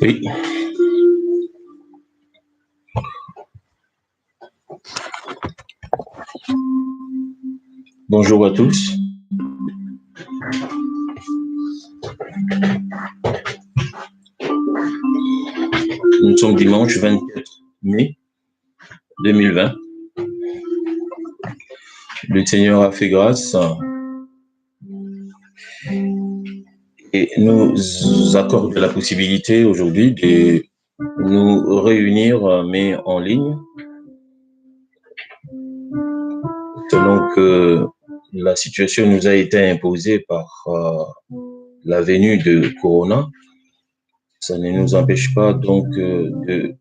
Oui. Bonjour à tous. Nous sommes dimanche 24 mai 2020. Le Seigneur a fait grâce et nous accorde la possibilité aujourd'hui de nous réunir, mais en ligne, selon que la situation nous a été imposée par la venue de Corona. Ça ne nous empêche pas donc de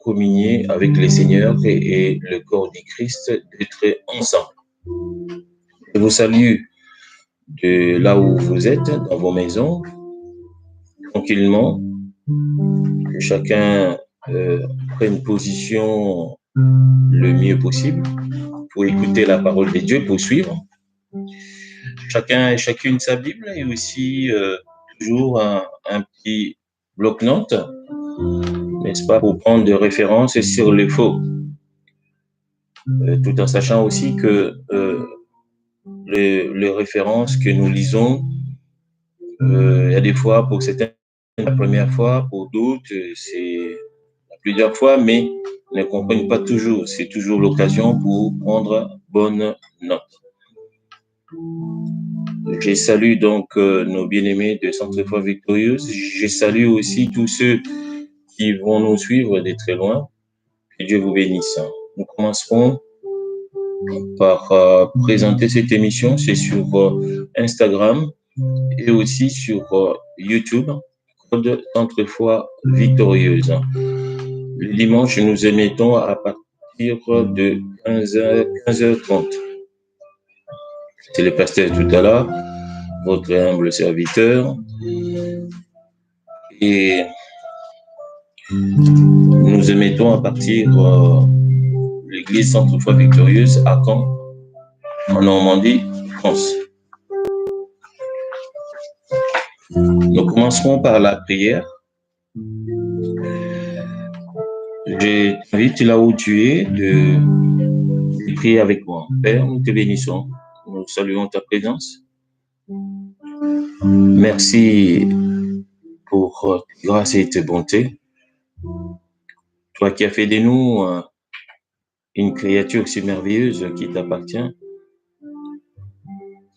communier avec les seigneurs et le corps du Christ, d'être ensemble. Je vous salue de là où vous êtes, dans vos maisons, tranquillement, que chacun prenne position le mieux possible pour écouter la parole de Dieu, pour suivre. Chacun et chacune sa Bible et aussi toujours un petit bloc-notes, n'est-ce pas, pour prendre des références sur les faux. Tout en sachant aussi que les références que nous lisons, il y a des fois, pour certains, la première fois, pour d'autres, c'est plusieurs fois, mais ne comprennent pas toujours. C'est toujours l'occasion pour prendre bonne note. Je salue donc nos bien-aimés de Centre Foi Victorieuse. Je salue aussi tous ceux qui vont nous suivre de très loin. Que Dieu vous bénisse. Nous commencerons par présenter cette émission. C'est sur Instagram et aussi sur YouTube, Code Centre Foi Victorieuse. Le dimanche, nous émettons à partir de 15h30. C'est le pasteur tout à l'heure, votre humble serviteur. Et nous émettons à partir de l'église Centre Foi Victorieuse à Caen, en Normandie, France. Nous commencerons par la prière. Je t'invite là où tu es de prier avec moi. Père, nous te bénissons. Nous saluons ta présence. Merci pour tes grâces et tes bontés. Toi qui as fait de nous une créature si merveilleuse qui t'appartient.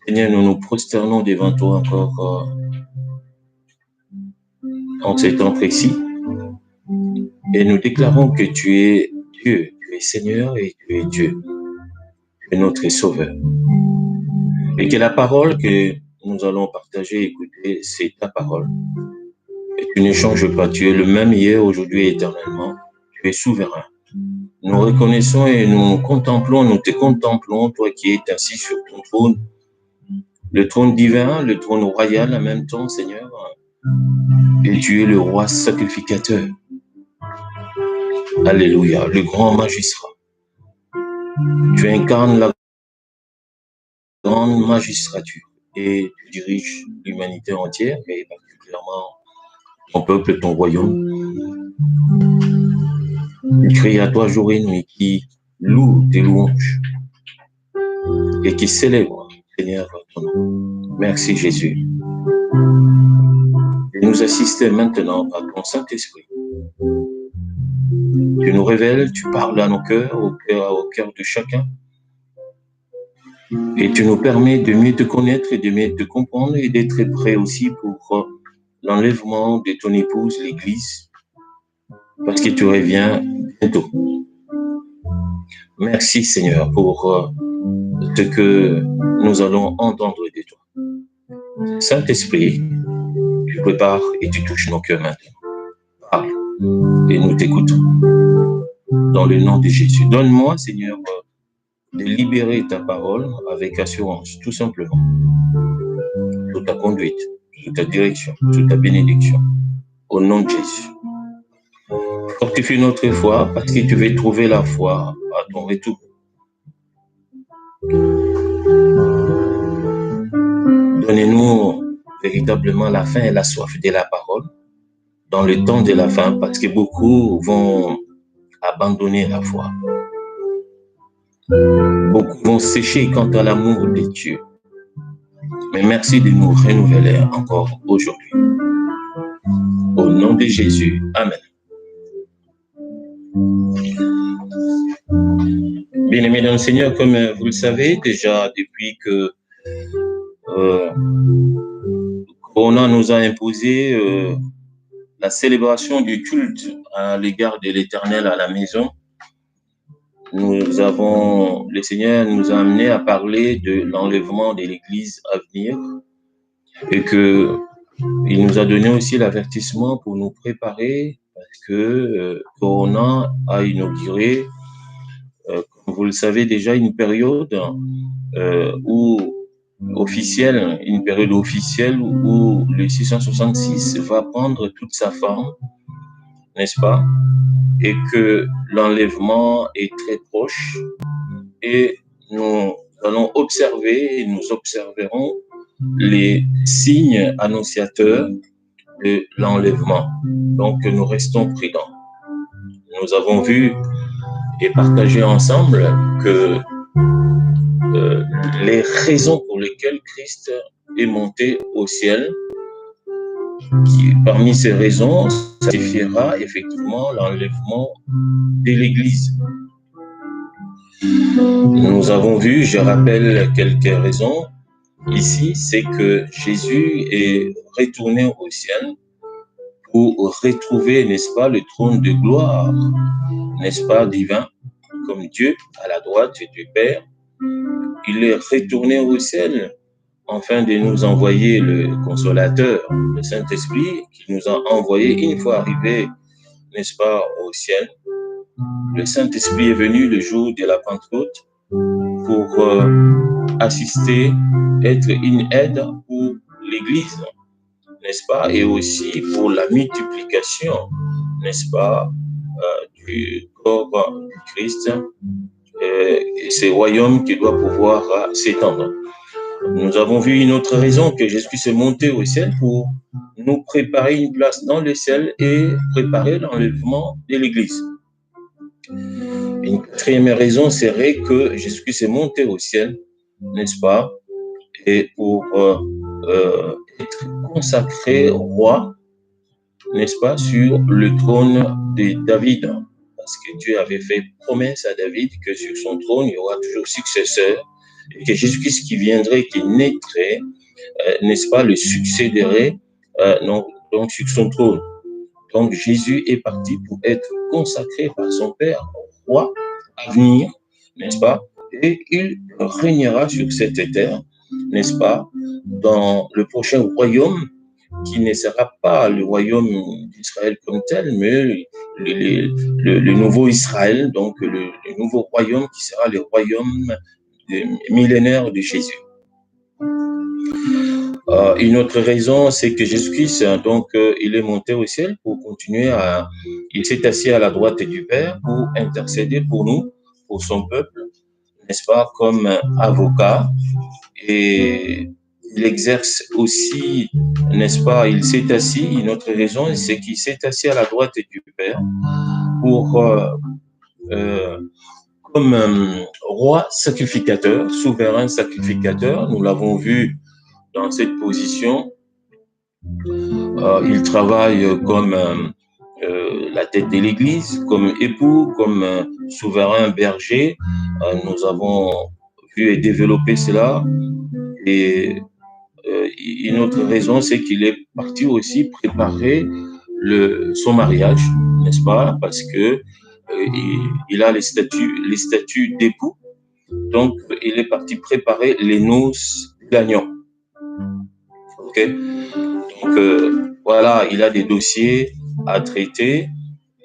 Seigneur, nous nous prosternons devant toi encore en ces temps précis. Et nous déclarons que tu es Dieu, tu es Seigneur et tu es Dieu. Tu es notre Sauveur. Et que la parole que nous allons partager et écouter, c'est ta parole. Et tu ne changes pas, tu es le même hier, aujourd'hui et éternellement. Tu es souverain. Nous reconnaissons et nous contemplons, nous te contemplons, toi qui es assis sur ton trône, le trône divin, le trône royal en même temps, Seigneur. Et tu es le roi sacrificateur. Alléluia, le grand magistrat. Tu incarnes la grande magistrature et tu diriges l'humanité entière, et particulièrement ton peuple, ton royaume. Il crie à toi jour et nuit, qui loue tes louanges et qui célèbre, Seigneur, ton nom. Merci Jésus. Et nous assister maintenant par ton Saint-Esprit. Tu nous révèles, tu parles à nos cœurs, au cœur de chacun. Et tu nous permets de mieux te connaître et de mieux te comprendre et d'être prêt aussi pour l'enlèvement de ton épouse, l'Église, parce que tu reviens bientôt. Merci Seigneur pour ce que nous allons entendre de toi. Saint-Esprit, tu prépares et tu touches nos cœurs maintenant. Parle et nous t'écoutons. Dans le nom de Jésus. Donne-moi, Seigneur, de libérer ta parole avec assurance, tout simplement. Sous ta conduite, sous ta direction, sous ta bénédiction. Au nom de Jésus. Fortifie notre foi parce que tu veux trouver la foi à ton retour. donnez-nous véritablement la faim et la soif de la parole dans le temps de la fin, parce que beaucoup vont abandonner la foi. Beaucoup vont sécher quant à l'amour de Dieu. Mais merci de nous renouveler encore aujourd'hui. Au nom de Jésus. Amen. Bien-aimés dans le Seigneur, comme vous le savez, déjà depuis que Corona nous a imposé la célébration du culte à l'égard de l'Éternel à la maison, le Seigneur nous a amené à parler de l'enlèvement de l'Église à venir et que il nous a donné aussi l'avertissement pour nous préparer parce que Corona a inauguré, comme vous le savez déjà, une période une période officielle où le 666 va prendre toute sa forme, n'est-ce pas? Et que l'enlèvement est très proche et nous allons observer et nous observerons les signes annonciateurs de l'enlèvement. Donc, nous restons prudents. Nous avons vu et partagé ensemble que les raisons pour lesquelles Christ est monté au ciel, parmi ces raisons, ça signifiera effectivement l'enlèvement de l'Église. Nous avons vu, je rappelle quelques raisons. Ici, c'est que Jésus est retourné au ciel pour retrouver, n'est-ce pas, le trône de gloire, n'est-ce pas, divin, comme Dieu à la droite du Père. Il est retourné au ciel afin de nous envoyer le Consolateur, le Saint-Esprit, qui nous a envoyé une fois arrivé, n'est-ce pas, au ciel. Le Saint-Esprit est venu le jour de la Pentecôte pour assister, être une aide pour l'Église, n'est-ce pas, et aussi pour la multiplication, n'est-ce pas, du corps du Christ, et ce royaume qui doit pouvoir s'étendre. Nous avons vu une autre raison que Jésus s'est monté au ciel pour nous préparer une place dans le ciel et préparer l'enlèvement de l'Église. Une quatrième raison serait que Jésus s'est monté au ciel, n'est-ce pas, et pour être consacré roi, n'est-ce pas, sur le trône de David. Parce que Dieu avait fait promesse à David que sur son trône, il y aura toujours successeur, et que Jésus-Christ qui viendrait, qui naîtrait, n'est-ce pas, le succéderait donc sur son trône. Donc Jésus est parti pour être consacré par son Père, roi à venir, n'est-ce pas, et il régnera sur cette terre, n'est-ce pas, dans le prochain royaume qui ne sera pas le royaume d'Israël comme tel, mais le nouveau Israël, donc le nouveau royaume qui sera le royaume millénaire de Jésus. Une autre raison, c'est que Jésus-Christ, donc, il est monté au ciel pour continuer il s'est assis à la droite du Père pour intercéder pour nous, pour son peuple, n'est-ce pas, comme avocat, et il exerce aussi, n'est-ce pas, il s'est assis, une autre raison, c'est qu'il s'est assis à la droite du Père pour, comme roi sacrificateur, souverain sacrificateur, nous l'avons vu dans cette position. Il travaille comme la tête de l'Église, comme époux, comme souverain berger. Nous avons vu et développé cela. Et une autre raison, c'est qu'il est parti aussi préparer son mariage, n'est-ce pas? Parce que il a les statuts d'époux. Donc, il est parti préparer les noces gagnants. Ok? Donc, voilà, il a des dossiers à traiter.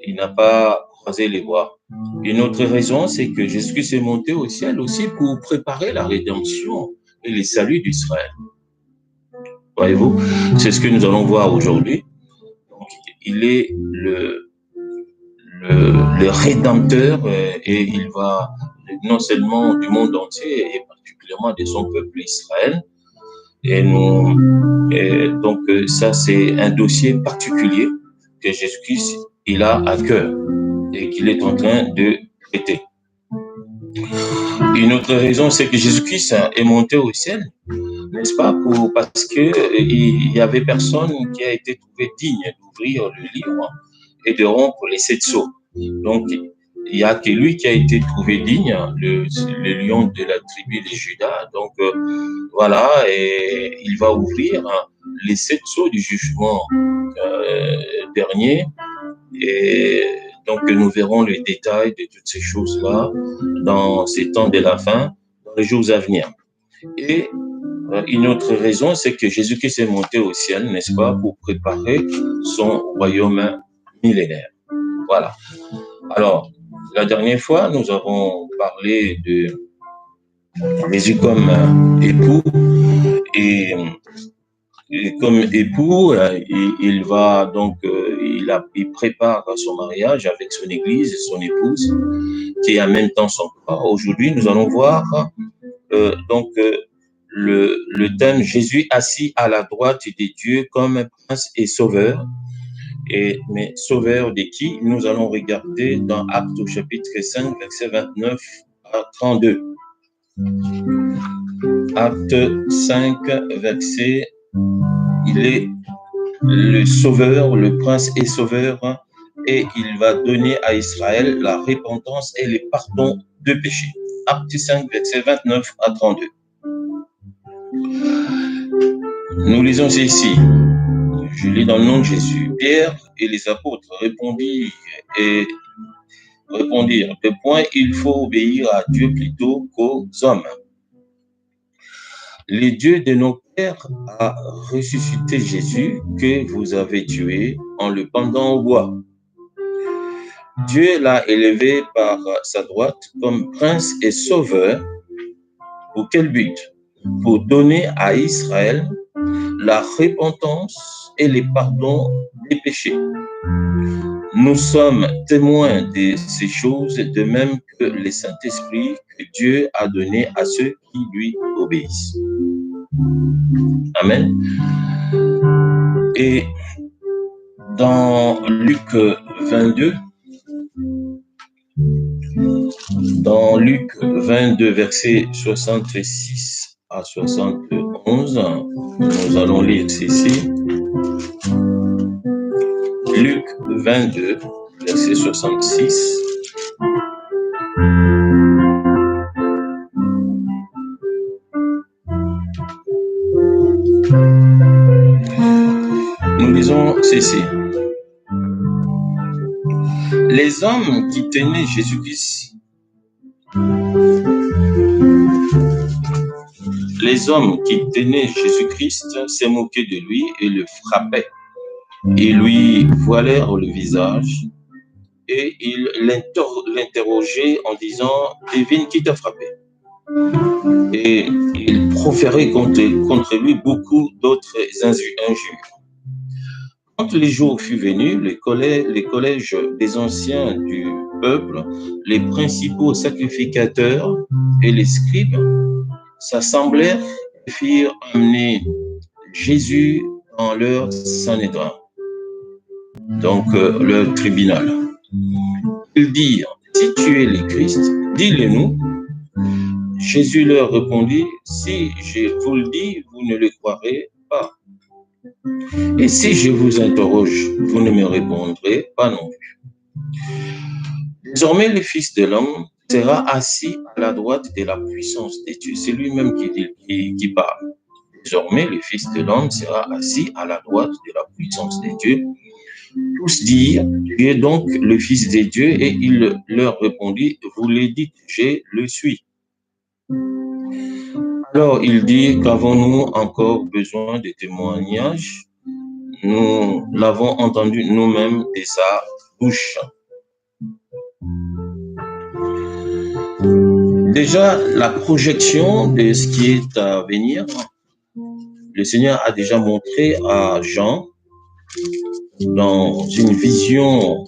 Il n'a pas croisé les bras. Une autre raison, c'est que Jésus s'est monté au ciel aussi pour préparer la rédemption et le salut d'Israël. Voyez-vous, c'est ce que nous allons voir aujourd'hui. Donc, il est le rédempteur et il va non seulement du monde entier et particulièrement de son peuple Israël, Donc, ça, c'est un dossier particulier que Jésus-Christ, il a à cœur et qu'il est en train de traiter. Une autre raison, c'est que Jésus-Christ est monté au ciel, n'est-ce pas, parce qu'il y avait personne qui a été trouvé digne d'ouvrir le livre et de rompre les 7 sceaux. Donc, il n'y a que lui qui a été trouvé digne, le lion de la tribu de Judas. Donc, voilà, et il va ouvrir les 7 sceaux du jugement dernier. Et donc, nous verrons le détail de toutes ces choses-là dans ces temps de la fin, dans les jours à venir. Et une autre raison, c'est que Jésus-Christ est monté au ciel, n'est-ce pas, pour préparer son royaume millénaire. Voilà. Alors, la dernière fois, nous avons parlé de Jésus comme époux et comme époux, il va donc, il prépare son mariage avec son église, son épouse, qui est en même temps son corps. Aujourd'hui, nous allons voir le thème Jésus assis à la droite de Dieu comme prince et sauveur. Mais sauveur de qui? Nous allons regarder dans Actes au chapitre 5, verset 29 à 32. Acte 5, verset, il est le sauveur, le prince et sauveur, et il va donner à Israël la repentance et le pardon de péché. Acte 5, verset 29 à 32. Nous lisons ici. Je lis dans le nom de Jésus. Pierre et les apôtres répondirent, de point il faut obéir à Dieu plutôt qu'aux hommes. Le Dieu de nos pères a ressuscité Jésus que vous avez tué en le pendant au bois. Dieu l'a élevé par sa droite comme prince et sauveur. Pour quel but? Pour donner à Israël la repentance et le pardon des péchés. Nous sommes témoins de ces choses, de même que le Saint-Esprit que Dieu a donné à ceux qui lui obéissent. Amen. Et dans Luc 22, versets 66 à 71, nous allons lire ceci. Luc 22, verset 66. Nous lisons ceci. Les hommes qui tenaient Jésus-Christ, se moquaient de lui et le frappaient. Ils lui voilèrent le visage et ils l'interrogeaient en disant « Devine qui t'a frappé ?» Et ils proféraient contre lui beaucoup d'autres injures. Quand les jours furent venus, les collèges des anciens du peuple, les principaux sacrificateurs et les scribes s'assemblèrent et firent amener Jésus dans leur Sanhédrin, donc leur tribunal. Ils dirent, si tu es le Christ, dis-le-nous. Jésus leur répondit, si je vous le dis, vous ne le croirez pas. Et si je vous interroge, vous ne me répondrez pas non plus. Désormais, le Fils de l'homme sera assis à la droite de la puissance de Dieu. C'est lui-même qui parle. Désormais, le Fils de l'homme sera assis à la droite de la puissance de Dieu. Tous dirent, tu es donc le Fils de Dieu, et il leur répondit, vous le dites, je le suis. Alors il dit, qu'avons-nous encore besoin de témoignages? Nous l'avons entendu nous-mêmes de sa bouche. Déjà, la projection de ce qui est à venir, le Seigneur a déjà montré à Jean, dans une vision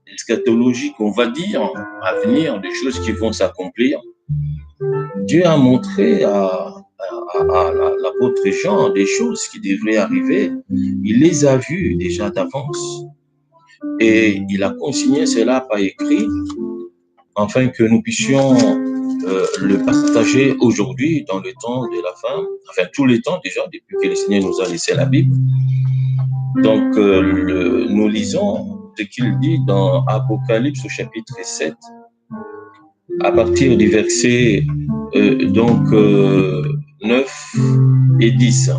eschatologique, on va dire, à venir, des choses qui vont s'accomplir. Dieu a montré à l'apôtre Jean des choses qui devraient arriver. Il les a vues déjà d'avance. Et il a consigné cela par écrit afin que nous puissions le partager aujourd'hui dans le temps de la fin, enfin tous les temps déjà, depuis que le Seigneur nous a laissé la Bible. Donc, nous lisons ce qu'il dit dans Apocalypse au chapitre 7, à partir du verset 9 et 10.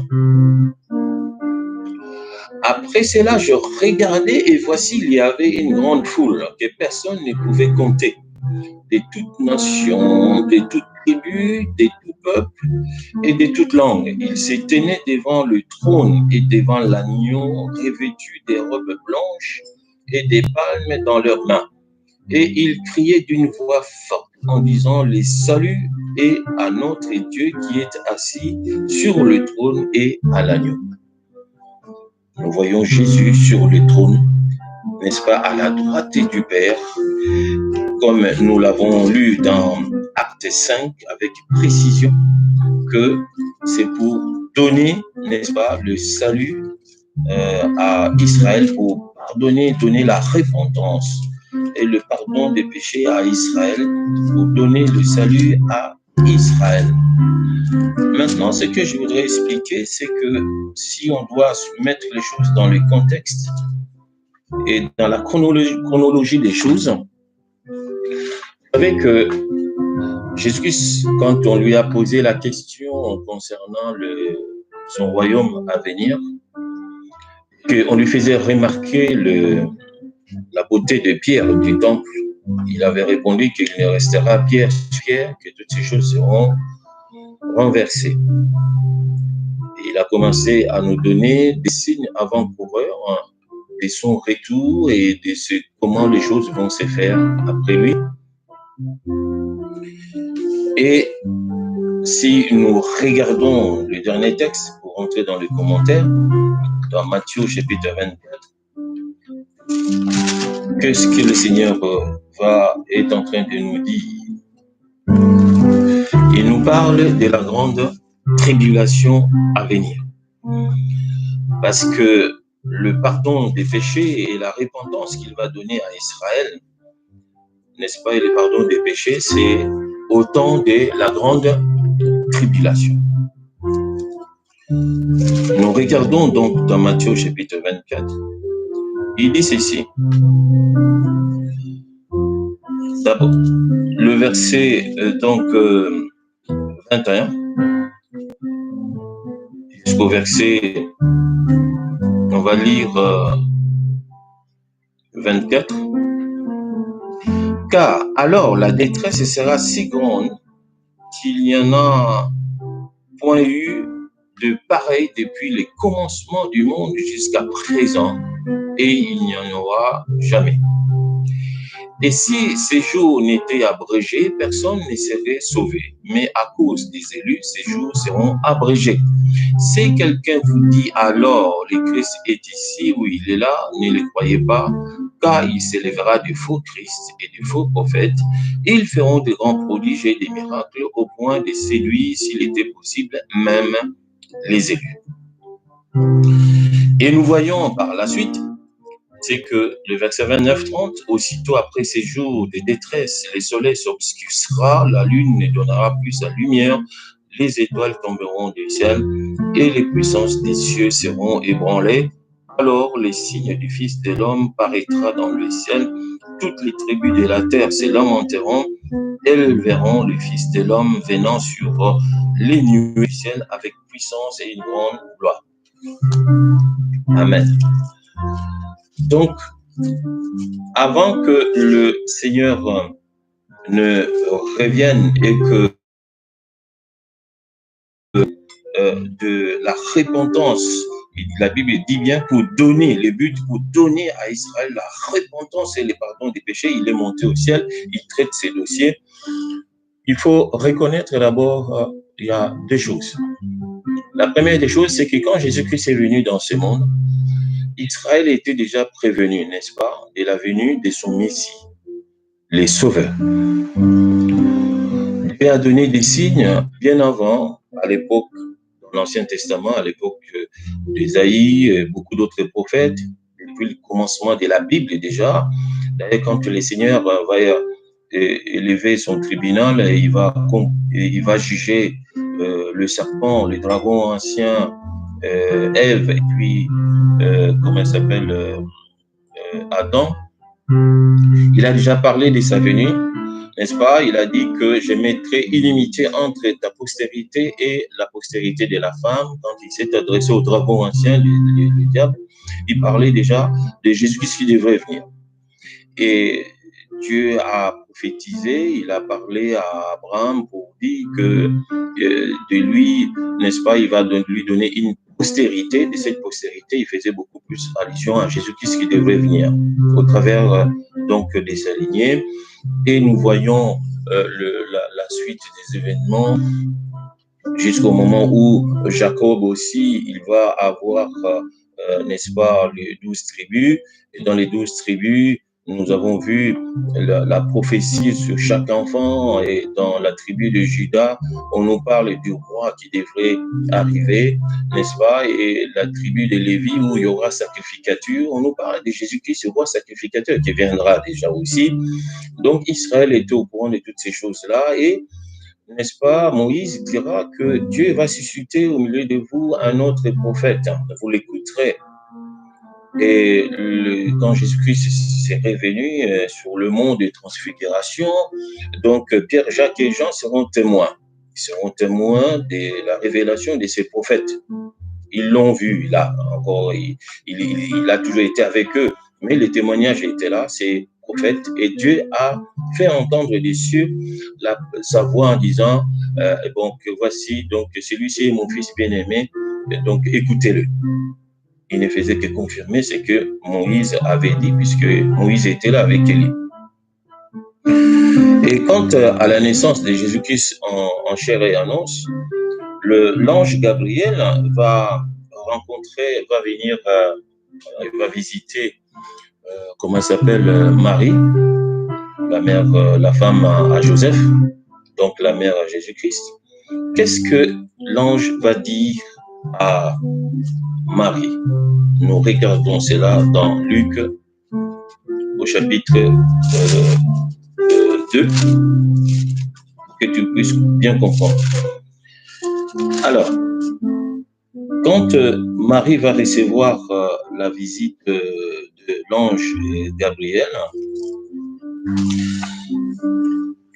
Après cela, je regardais et voici, il y avait une grande foule que personne ne pouvait compter, de toutes nations, de toutes tribus, de tout peuple et de toutes langues. Ils se tenaient devant le trône et devant l'agneau, revêtus des robes blanches et des palmes dans leurs mains. Et ils criaient d'une voix forte en disant: les saluts et à notre Dieu qui est assis sur le trône et à l'agneau. Nous voyons Jésus sur le trône, n'est-ce pas, à la droite du Père, comme nous l'avons lu dans Acte 5 avec précision, que c'est pour donner, n'est-ce pas, le salut à Israël, pour pardonner, donner la repentance et le pardon des péchés à Israël, pour donner le salut à Israël. Maintenant, ce que je voudrais expliquer, c'est que si on doit mettre les choses dans le contexte et dans la chronologie des choses, vous savez que Jésus, quand on lui a posé la question concernant son royaume à venir, qu'on lui faisait remarquer la beauté de Pierre du temple, il avait répondu qu'il ne restera pierre sur pierre, que toutes ces choses seront renversées. Et il a commencé à nous donner des signes avant-coureurs de son retour et de comment les choses vont se faire après lui. Et si nous regardons le dernier texte pour entrer dans les commentaires, dans Matthieu chapitre 24, qu'est-ce que le Seigneur est en train de nous dire? Il nous parle de la grande tribulation à venir. Parce que le pardon des péchés et la repentance qu'il va donner à Israël, n'est-ce pas, et le pardon des péchés, c'est au temps de la grande tribulation. Nous regardons donc dans Matthieu chapitre 24, il dit ceci. D'abord, le verset 21 jusqu'au verset, on va lire 24. Car alors la détresse sera si grande qu'il n'y en a point eu de pareil depuis le commencement du monde jusqu'à présent, et il n'y en aura jamais. Et si ces jours n'étaient abrégés, personne ne serait sauvé. Mais à cause des élus, ces jours seront abrégés. Si quelqu'un vous dit alors le Christ est ici ou il est là, ne le croyez pas, car il s'élèvera de faux Christ et de faux prophètes. Ils feront de grands prodiges et des miracles au point de séduire, s'il était possible, même les élus. Et nous voyons par la suite, c'est que le verset 29-30, aussitôt après ces jours de détresse, le soleil s'obscurcira, la lune ne donnera plus sa lumière, les étoiles tomberont du ciel et les puissances des cieux seront ébranlées. Alors les signes du Fils de l'homme paraîtra dans le ciel, toutes les tribus de la terre se lamenteront, elles verront le Fils de l'homme venant sur les nuées du ciel avec puissance et une grande gloire. Amen. Donc, avant que le Seigneur ne revienne et que de la repentance, la Bible dit bien pour donner, le but pour donner à Israël la repentance et le pardon des péchés, il est monté au ciel, il traite ses dossiers. Il faut reconnaître d'abord, il y a deux choses. La première des choses, c'est que quand Jésus-Christ est venu dans ce monde, Israël était déjà prévenu, n'est-ce pas, de la venue de son Messie, les sauveurs. Dieu a donné des signes bien avant à l'époque, dans l'Ancien Testament, à l'époque d'Ésaïe, beaucoup d'autres prophètes, depuis le commencement de la Bible déjà. D'ailleurs, quand le Seigneur va élever son tribunal, et il va juger le serpent, le dragon ancien, Ève, et puis, comment il s'appelle, Adam. Il a déjà parlé de sa venue, n'est-ce pas? Il a dit que je mettrai inimitié entre ta postérité et la postérité de la femme. Quand il s'est adressé au dragon ancien, le diable, il parlait déjà de Jésus-Christ qui devrait venir. Et Dieu a prophétisé, il a parlé à Abraham pour dire que de lui, n'est-ce pas, il va lui donner une postérité. De cette postérité, il faisait beaucoup plus allusion à Jésus-Christ qui devrait venir au travers donc de sa lignée. Et nous voyons la suite des événements jusqu'au moment où Jacob aussi, il va avoir, n'est-ce pas, les 12 tribus. Et dans les 12 tribus, nous avons vu la prophétie sur chaque enfant. Et dans la tribu de Juda, on nous parle du roi qui devrait arriver, n'est-ce pas? Et la tribu de Lévi, où il y aura sacrificature, on nous parle de Jésus-Christ, ce roi sacrificateur qui viendra déjà aussi. Donc Israël était au courant de toutes ces choses-là. Et n'est-ce pas, Moïse dira que Dieu va susciter au milieu de vous un autre prophète. Vous l'écouterez. Et quand Jésus-Christ s'est revenu sur le mont de transfiguration, donc Pierre, Jacques et Jean seront témoins. Ils seront témoins de la révélation de ces prophètes. Ils l'ont vu, là, encore, il a toujours été avec eux, mais le témoignage était là, c'est prophète, et Dieu a fait entendre des cieux sa voix en disant, bon, que voici, donc celui-ci est mon fils bien-aimé, donc écoutez-le. Il ne faisait que confirmer ce que Moïse avait dit, puisque Moïse était là avec Élie. Et quant à la naissance de Jésus-Christ en chair et en os, l'ange Gabriel va venir, va visiter, comment s'appelle, Marie, la mère, la femme à Joseph, donc la mère à Jésus-Christ. Qu'est-ce que l'ange va dire à Marie? Nous regardons cela dans Luc, au chapitre 2, pour que tu puisses bien comprendre. Alors, quand Marie va recevoir la visite de l'ange Gabriel,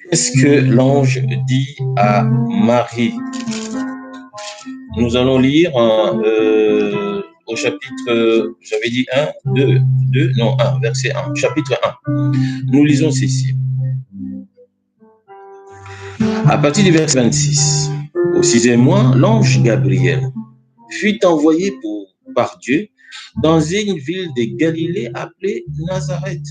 qu'est-ce que l'ange dit à Marie? Nous allons lire au chapitre, j'avais dit 1, 2, non, 1, verset 1, chapitre 1. Nous lisons ceci. À partir du verset 26. Au 6e mois, l'ange Gabriel fut envoyé par Dieu dans une ville de Galilée appelée Nazareth,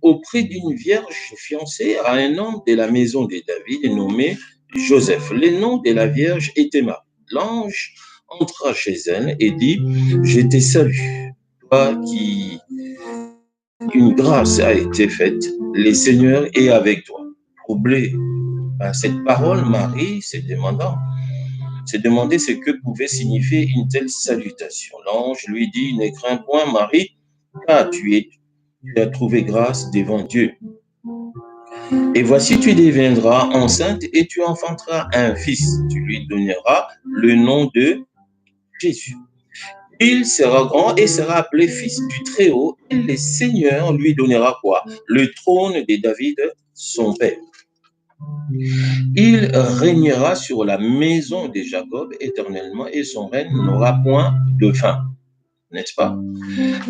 auprès d'une vierge fiancée à un homme de la maison de David nommé Joseph. Le nom de la vierge était Marie. L'ange entra chez elle et dit, je te salue, toi qui une grâce a été faite, le Seigneur est avec toi. Troublée par cette parole, Marie se demandait ce que pouvait signifier une telle salutation. L'ange lui dit, ne crains point Marie, car tu as trouvé grâce devant Dieu. Et voici, tu deviendras enceinte et tu enfanteras un fils. Tu lui donneras le nom de Jésus. Il sera grand et sera appelé fils du Très-Haut. Et le Seigneur lui donnera quoi? Le trône de David, son père. Il régnera sur la maison de Jacob éternellement et son règne n'aura point de fin. N'est-ce pas?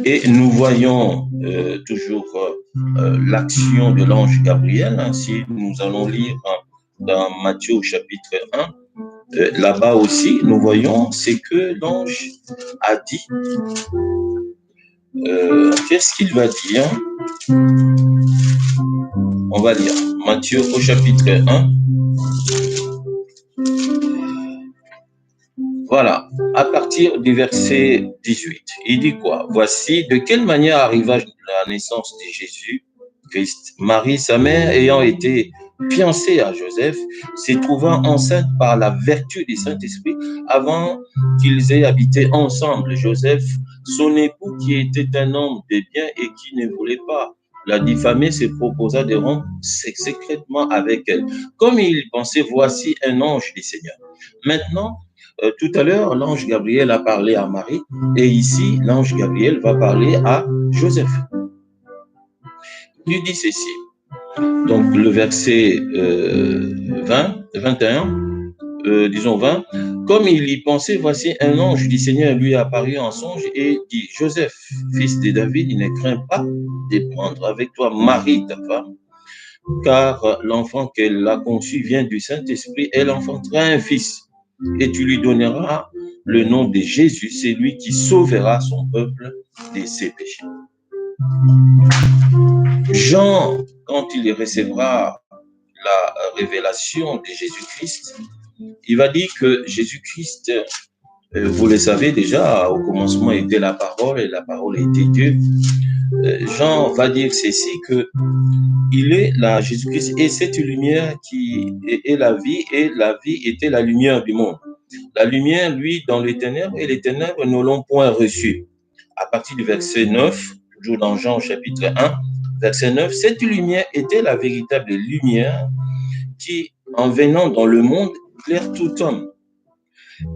Et nous voyons toujours l'action de l'ange Gabriel. Si nous allons lire dans Matthieu chapitre 1, là-bas aussi, nous voyons ce que l'ange a dit. Qu'est-ce qu'il va dire? On va lire Matthieu au chapitre 1. Voilà, à partir du verset 18, il dit quoi? Voici de quelle manière arriva la naissance de Jésus Christ. Marie, sa mère, ayant été fiancée à Joseph, se trouvant enceinte par la vertu du Saint-Esprit avant qu'ils aient habité ensemble. Joseph, son époux, qui était un homme de bien et qui ne voulait pas la diffamer, se proposa de rompre secrètement avec elle. Comme il pensait, voici un ange du Seigneur. Maintenant, tout à l'heure, l'ange Gabriel a parlé à Marie, et ici, l'ange Gabriel va parler à Joseph. Il lui dit ceci. Donc, le verset 21, disons 20, comme il y pensait, voici un ange du Seigneur lui est apparu en songe et dit, Joseph, fils de David, ne crains pas de prendre avec toi Marie, ta femme, car l'enfant qu'elle a conçu vient du Saint-Esprit, elle enfantera un fils, et tu lui donneras le nom de Jésus, c'est lui qui sauvera son peuple de ses péchés. Jean, quand il recevra la révélation de Jésus-Christ, il va dire que Jésus-Christ, vous le savez déjà, au commencement était la parole et la parole était Dieu. Jean va dire ceci, que il est là, Jésus-Christ est cette lumière qui est la vie, et la vie était la lumière du monde. La lumière, lui, dans les ténèbres, et les ténèbres ne l'ont point reçu. À partir du verset 9, toujours dans Jean chapitre 1, verset 9, cette lumière était la véritable lumière qui, en venant dans le monde, éclaire tout homme.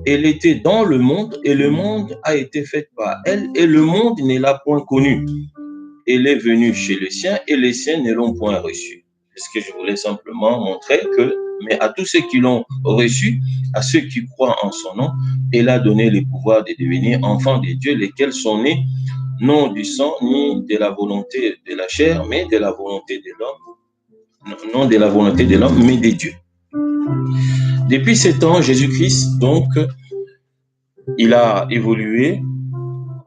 Elle était dans le monde et le monde a été fait par elle et le monde ne l'a point connue. Elle est venue chez les siens et les siens ne l'ont point reçue. C'est ce que je voulais simplement montrer que, mais à tous ceux qui l'ont reçu, à ceux qui croient en son nom, elle a donné le pouvoir de devenir enfants de Dieu, lesquels sont nés non du sang ni de la volonté de la chair, mais de la volonté de l'homme, non de la volonté de l'homme, mais de Dieu. Depuis 7 ans, Jésus-Christ, donc, il a évolué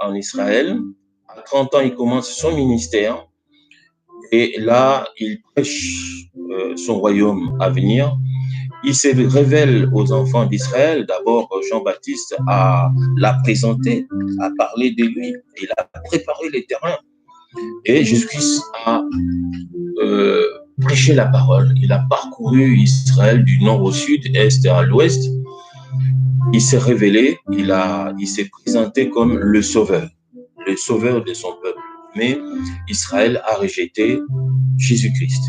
en Israël. À 30 ans, il commence son ministère. Et là, il prêche son royaume à venir. Il se révèle aux enfants d'Israël. D'abord, Jean-Baptiste l'a présenté, a parlé de lui. Il a préparé les terrains. Et Jésus-Christ a prêché la parole. Il a parcouru Israël du nord au sud, est à l'ouest. Il s'est révélé, il s'est présenté comme le sauveur de son peuple. Mais Israël a rejeté Jésus-Christ.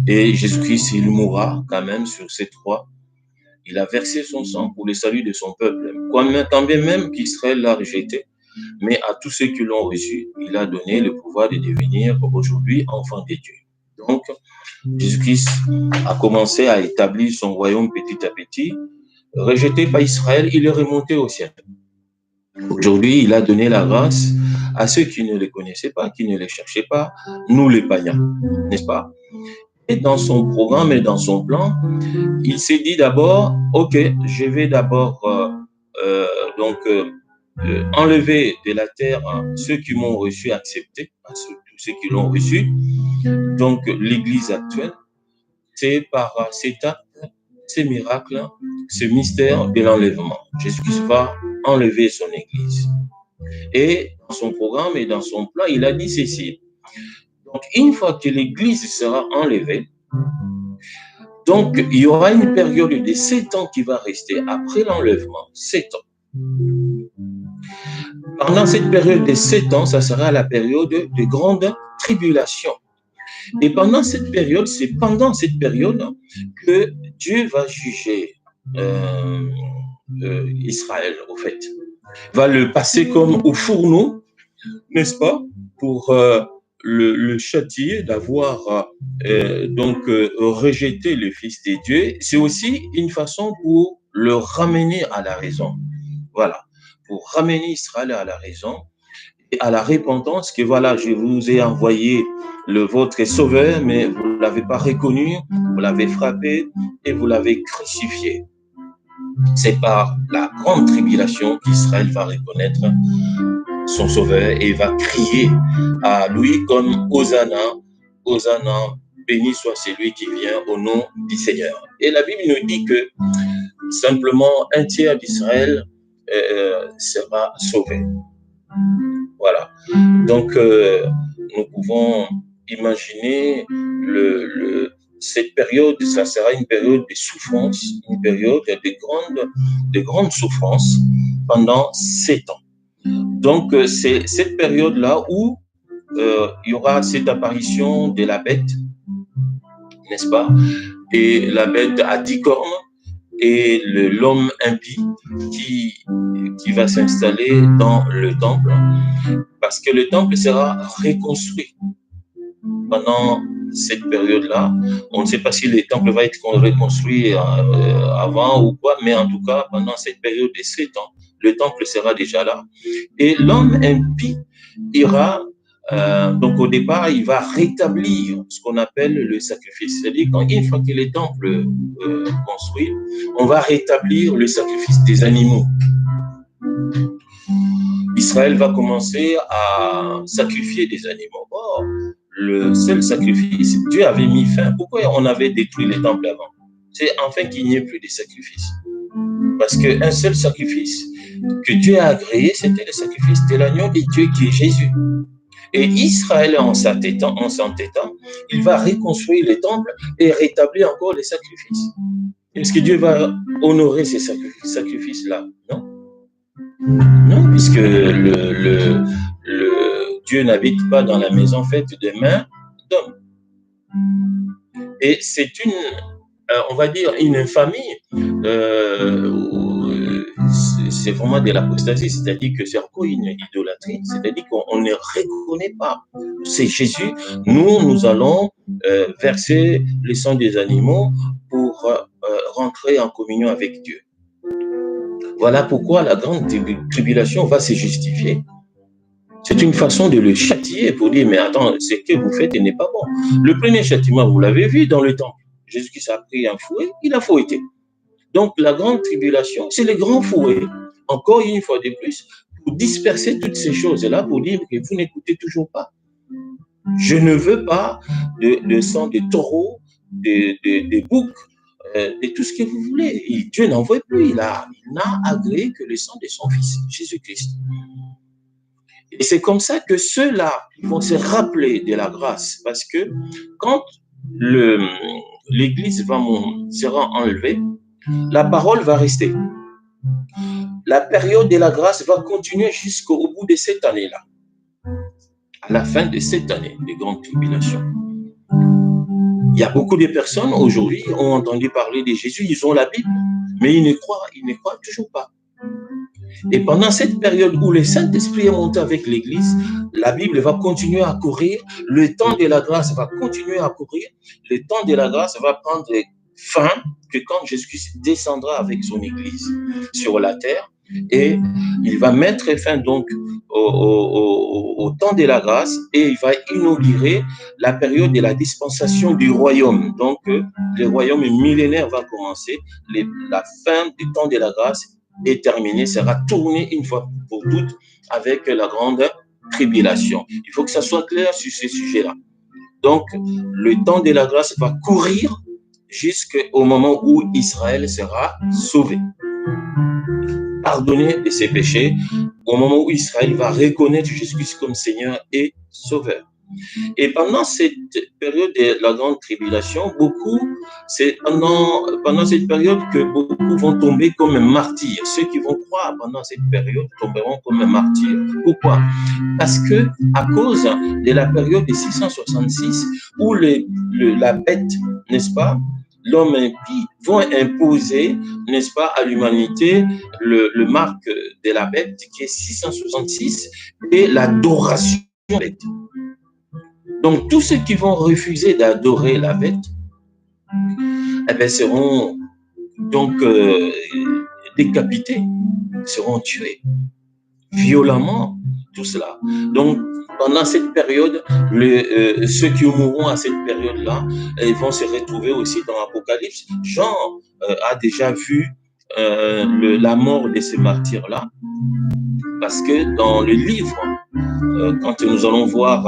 Et Jésus-Christ, il mourra quand même sur cette croix. Il a versé son sang pour le salut de son peuple. Quand bien même qu'Israël l'a rejeté, mais à tous ceux qui l'ont reçu, il a donné le pouvoir de devenir aujourd'hui enfants de Dieu. Donc, Jésus-Christ a commencé à établir son royaume petit à petit. Rejeté par Israël, il est remonté au ciel. Aujourd'hui, il a donné la grâce à ceux qui ne le connaissaient pas, qui ne le cherchaient pas, nous les païens, n'est-ce pas? Et dans son programme et dans son plan, il s'est dit d'abord, ok, je vais d'abord enlever de la terre ceux qui m'ont reçu, accepté, tous ceux qui l'ont reçu. Donc l'Église actuelle, c'est par cet acte, ces miracles, ce mystère de l'enlèvement. Jésus-Christ va enlever son Église. Et dans son programme et dans son plan, il a dit ceci. Donc, une fois que l'Église sera enlevée, donc il y aura une période de 7 ans qui va rester après l'enlèvement. 7 ans. Pendant cette période de 7 ans, ça sera la période de grande tribulation. Et pendant cette période, c'est pendant cette période que Dieu va juger Israël, au fait. Va le passer comme au fourneau, n'est-ce pas, pour le châtier d'avoir rejeté le Fils de Dieu. C'est aussi une façon pour le ramener à la raison. Voilà, pour ramener Israël à la raison et à la repentance, que voilà, je vous ai envoyé votre sauveur, mais vous ne l'avez pas reconnu, vous l'avez frappé et vous l'avez crucifié. C'est par la grande tribulation qu'Israël va reconnaître son sauveur et va crier à lui comme Hosanna, Hosanna, béni soit celui qui vient au nom du Seigneur. Et la Bible nous dit que simplement un tiers d'Israël sera sauvé. Voilà. Donc, nous pouvons imaginer cette période, ça sera une période de souffrance, une période de grandes souffrances pendant 7 ans. Donc, c'est cette période-là où il y aura cette apparition de la bête, n'est-ce pas? Et la bête à 10 cornes et l'homme impie qui va s'installer dans le temple, parce que le temple sera reconstruit pendant cette période-là. On ne sait pas si le temple va être reconstruit avant ou quoi, mais en tout cas, pendant cette période de 7 ans, le temple sera déjà là. Et l'homme impie ira, donc au départ, il va rétablir ce qu'on appelle le sacrifice. C'est-à-dire qu'une fois que le temple construit, on va rétablir le sacrifice des animaux. Israël va commencer à sacrifier des animaux. Or, le seul sacrifice, Dieu avait mis fin. Pourquoi on avait détruit les temples avant? C'est afin qu'il n'y ait plus de sacrifices. Parce qu'un seul sacrifice que Dieu a agréé, c'était le sacrifice de l'agneau de Dieu qui est Jésus. Et Israël, en s'entêtant, il va reconstruire les temples et rétablir encore les sacrifices. Est-ce que Dieu va honorer ces sacrifices-là? Non. Non, puisque Dieu n'habite pas dans la maison faite de mains d'hommes. Et c'est on va dire, une infamie. C'est vraiment de l'apostasie, c'est-à-dire que c'est encore une idolâtrie, c'est-à-dire qu'on ne reconnaît pas. C'est Jésus. Nous allons verser le sang des animaux pour rentrer en communion avec Dieu. Voilà pourquoi la grande tribulation va se justifier. C'est une façon de le châtier pour dire, mais attends, ce que vous faites n'est pas bon. Le premier châtiment, vous l'avez vu dans le temple. Jésus-Christ a pris un fouet, il a fouetté. Donc la grande tribulation, c'est le grand fouet. Encore une fois de plus, pour disperser toutes ces choses-là, pour dire que vous n'écoutez toujours pas. Je ne veux pas de sang de taureau, de bouc, de tout ce que vous voulez. Et Dieu n'en veut plus. Il n'a agréé que le sang de son Fils, Jésus-Christ. Et c'est comme ça que ceux-là vont se rappeler de la grâce. Parce que quand l'Église sera enlevée, la parole va rester. La période de la grâce va continuer jusqu'au bout de cette année-là. À la fin de cette année de grande tribulation. Il y a beaucoup de personnes aujourd'hui qui ont entendu parler de Jésus, ils ont la Bible, mais ils ne croient toujours pas. Et pendant cette période où le Saint-Esprit est monté avec l'Église, la Bible va continuer à courir, le temps de la grâce va continuer à courir, le temps de la grâce va prendre fin que quand Jésus-Christ descendra avec son Église sur la terre, et il va mettre fin donc au temps de la grâce et il va inaugurer la période de la dispensation du royaume. Donc, le royaume millénaire va commencer, la fin du temps de la grâce est terminée, sera tournée une fois pour toutes avec la grande tribulation. Il faut que ça soit clair sur ce sujet-là. Donc, le temps de la grâce va courir jusqu'au moment où Israël sera sauvé, pardonné de ses péchés, au moment où Israël va reconnaître Jésus-Christ comme Seigneur et Sauveur. Et pendant cette période de la grande tribulation, c'est pendant cette période que beaucoup vont tomber comme martyrs. Ceux qui vont croire pendant cette période tomberont comme martyrs. Pourquoi? Parce que à cause de la période de 666 où la bête, n'est-ce pas, l'homme impie vont imposer, n'est-ce pas, à l'humanité le marque de la bête qui est 666 et l'adoration de la bête. Donc, tous ceux qui vont refuser d'adorer la bête, eh bien, seront donc décapités, seront tués violemment, tout cela. Donc, pendant cette période, ceux qui mourront à cette période-là, ils vont se retrouver aussi dans l'Apocalypse. Jean a déjà vu la mort de ces martyrs-là, parce que dans le livre, quand nous allons voir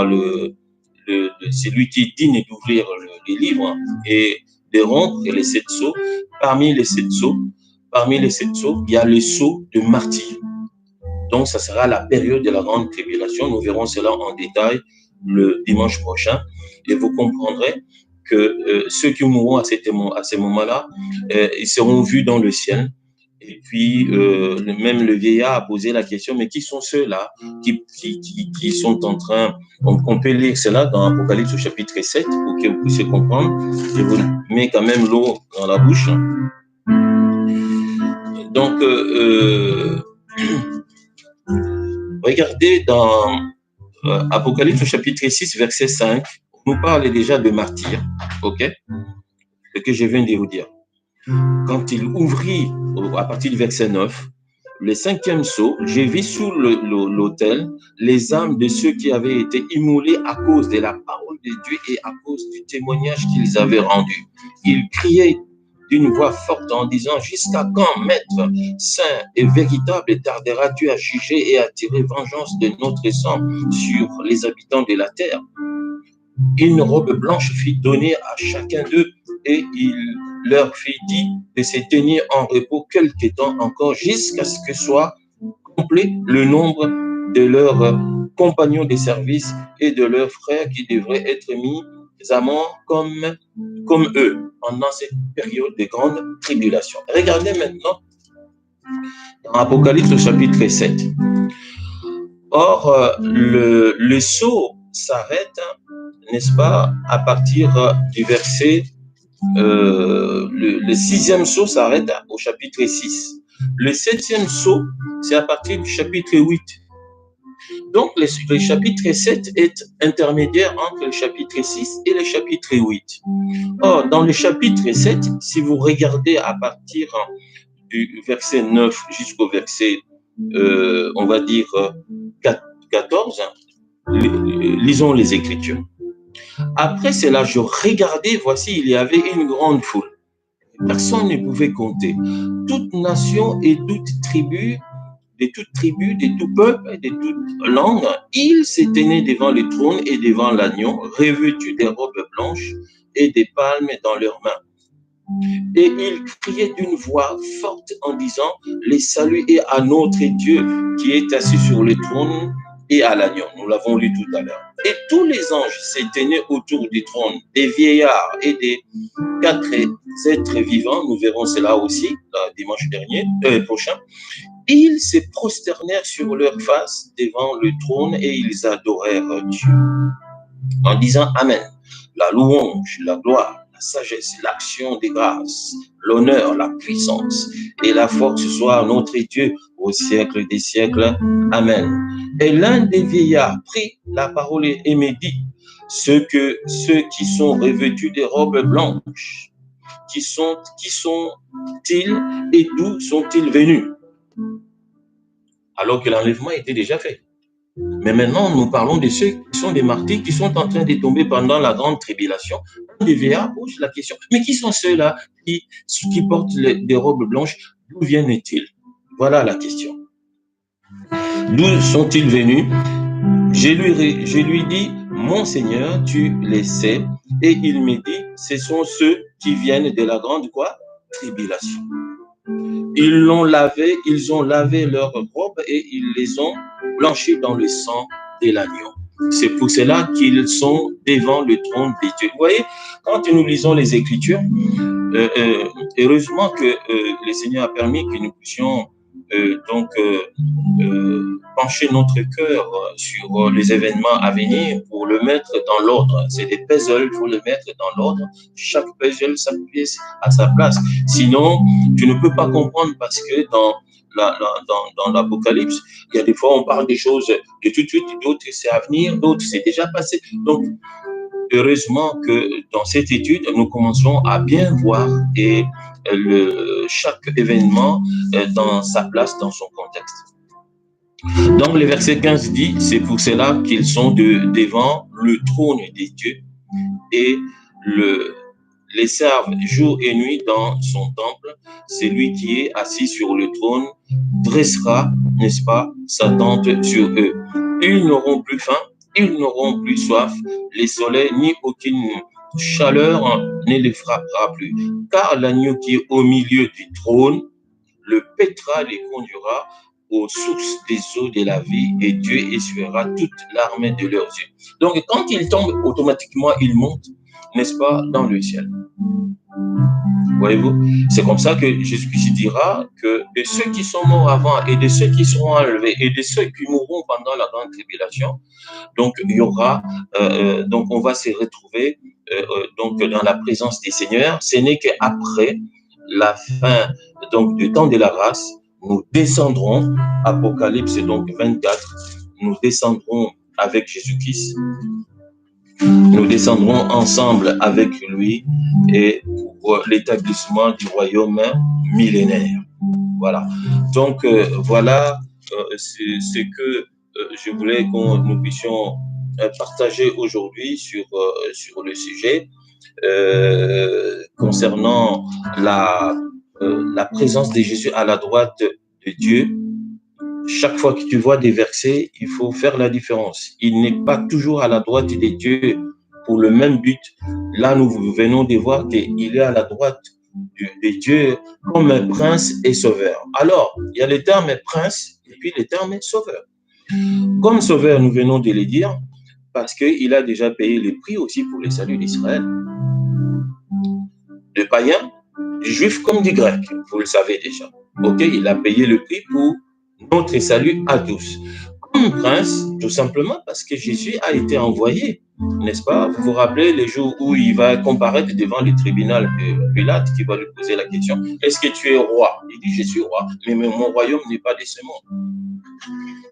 celui qui est digne d'ouvrir les livres et de rompre les 7 sceaux, parmi les 7 sceaux, il y a le sceau de martyr. Donc, ça sera la période de la grande tribulation. Nous verrons cela en détail le dimanche prochain. Et vous comprendrez que ceux qui mourront à ces moments-là, ils seront vus dans le ciel. Et puis, même le vieillard a posé la question, mais qui sont ceux-là qui sont en train... On peut lire cela dans Apocalypse au chapitre 7 pour que vous puissiez comprendre. Je vous mets quand même l'eau dans la bouche. Donc, regardez dans Apocalypse au chapitre 6, verset 5, on nous parle déjà de martyrs, ok? Ce que je viens de vous dire. Quand il ouvrit, à partir du verset 9, le 5e sceau, j'ai vu sous l'autel les âmes de ceux qui avaient été immolés à cause de la parole de Dieu et à cause du témoignage qu'ils avaient rendu. Ils criaient d'une voix forte en disant: jusqu'à quand, Maître saint et véritable, tarderas-tu à juger et à tirer vengeance de notre sang sur les habitants de la terre? Une robe blanche fut donnée à chacun d'eux et il leur fut dit de se tenir en repos quelque temps encore jusqu'à ce que soit complet le nombre de leurs compagnons de service et de leurs frères qui devraient être mis à mort comme eux pendant cette période de grande tribulation. Regardez maintenant dans Apocalypse au chapitre 7. Or, le sceau s'arrête, n'est-ce pas, à partir du verset, le 6e sceau s'arrête au chapitre 6. Le 7e sceau, c'est à partir du chapitre 8. Donc, le chapitre 7 est intermédiaire entre le chapitre 6 et le chapitre 8. Or, dans le chapitre 7, si vous regardez à partir du verset 9 jusqu'au verset, on va dire, 14, lisons les Écritures. Après cela, je regardais, voici, il y avait une grande foule. Personne ne pouvait compter. Toute nation et toute tribu, de tout peuple et de toute langue, ils se tenaient devant le trône et devant l'agneau, revêtus des robes blanches et des palmes dans leurs mains. Et ils criaient d'une voix forte en disant: les saluts est à notre Dieu qui est assis sur le trône et à l'agneau. Nous l'avons lu tout à l'heure. Et tous les anges se tenaient autour du trône, des vieillards et des 4 êtres vivants. Nous verrons cela aussi dimanche prochain. Ils se prosternèrent sur leur face devant le trône et ils adorèrent Dieu en disant: Amen. La louange, la gloire, la sagesse, l'action des grâces, l'honneur, la puissance et la force soit à notre Dieu au siècle des siècles. Amen. Et l'un des vieillards prit la parole et me dit: ceux qui sont revêtus des robes blanches, qui sont-ils et d'où sont-ils venus? Alors que l'enlèvement était déjà fait. Mais maintenant, nous parlons de ceux qui sont des martyrs, qui sont en train de tomber pendant la grande tribulation. Un des vieillards pose la question: mais qui sont ceux-là qui portent des robes blanches? D'où viennent-ils? Voilà la question. D'où sont-ils venus? Je lui dis: mon Seigneur, tu les sais. Et il me dit: ce sont ceux qui viennent de la grande quoi? Tribulation. Ils ont lavé leurs robes et ils les ont blanchis dans le sang de l'agneau. C'est pour cela qu'ils sont devant le trône de Dieu. Vous voyez, quand nous lisons les Écritures, heureusement que le Seigneur a permis que nous puissions pencher notre cœur sur les événements à venir pour le mettre dans l'ordre. C'est des puzzles, il faut le mettre dans l'ordre. Chaque puzzle, sa pièce à sa place. Sinon, tu ne peux pas comprendre, parce que dans l'Apocalypse, il y a des fois on parle des choses de tout de suite, d'autres c'est à venir, d'autres c'est déjà passé. Donc, heureusement que dans cette étude, nous commençons à bien voir et chaque événement dans sa place, dans son contexte. Donc, le verset 15 dit: c'est pour cela qu'ils sont devant le trône de Dieu et les servent jour et nuit dans son temple. Celui qui est assis sur le trône dressera, n'est-ce pas, sa tente sur eux. Ils n'auront plus faim, ils n'auront plus soif, les soleils ni aucune chaleur ne les frappera plus, car l'agneau qui est au milieu du trône le pétra, les conduira aux sources des eaux de la vie, et Dieu essuiera toute larme de leurs yeux. Donc, quand ils tombent, automatiquement, ils montent, n'est-ce pas, dans le ciel. Voyez-vous, c'est comme ça que Jésus-Christ dira que de ceux qui sont morts avant et de ceux qui seront enlevés et de ceux qui mourront pendant la grande tribulation, donc il y aura, donc on va se retrouver donc dans la présence des seigneurs. Ce n'est qu'après la fin donc du temps de la grâce, nous descendrons, Apocalypse donc 24, nous descendrons avec Jésus-Christ. Nous descendrons ensemble avec lui et pour l'établissement du royaume millénaire. Voilà. Donc, voilà ce que je voulais que nous puissions partager aujourd'hui sur le sujet concernant la présence de Jésus à la droite de Dieu. Chaque fois que tu vois des versets, il faut faire la différence. Il n'est pas toujours à la droite de Dieu pour le même but. Là, nous venons de voir qu'il est à la droite de Dieu comme un prince et sauveur. Alors, il y a le terme prince et puis le terme sauveur. Comme sauveur, nous venons de le dire, parce qu'il a déjà payé le prix aussi pour le salut d'Israël. De païens, du juif comme du grec, vous le savez déjà. Ok, il a payé le prix pour notre salut à tous. Comme prince, tout simplement parce que Jésus a été envoyé, n'est-ce pas? Vous vous rappelez les jours où il va comparaître devant le tribunal de Pilate qui va lui poser la question, est-ce que tu es roi? Il dit, je suis roi, mais mon royaume n'est pas de ce monde.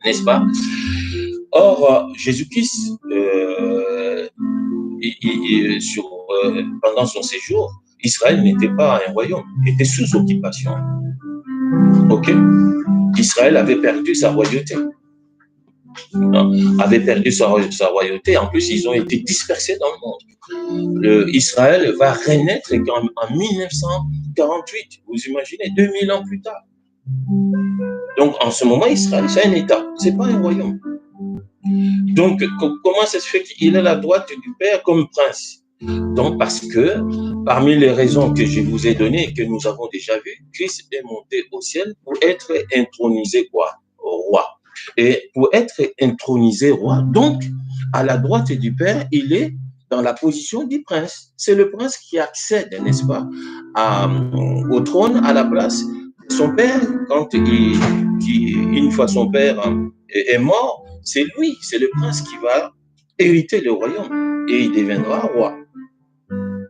N'est-ce pas? Or, Jésus-Christ, pendant son séjour, Israël n'était pas un royaume, il était sous occupation. Ok? Israël avait perdu sa royauté. Avait perdu sa royauté. En plus, ils ont été dispersés dans le monde. Israël va renaître en 1948. Vous imaginez, 2000 ans plus tard. Donc, en ce moment, Israël, c'est un État. Ce n'est pas un royaume. Donc, comment ça se fait qu'il est à la droite du Père comme prince? Donc, parce que, parmi les raisons que je vous ai données et que nous avons déjà vues, Christ est monté au ciel pour être intronisé quoi? Roi. Et pour être intronisé roi, donc, à la droite du Père, il est dans la position du prince. C'est le prince qui accède, n'est-ce pas, au trône, à la place de son père. Quand une fois son père est mort, c'est lui, c'est le prince qui va hériter le royaume et il deviendra roi.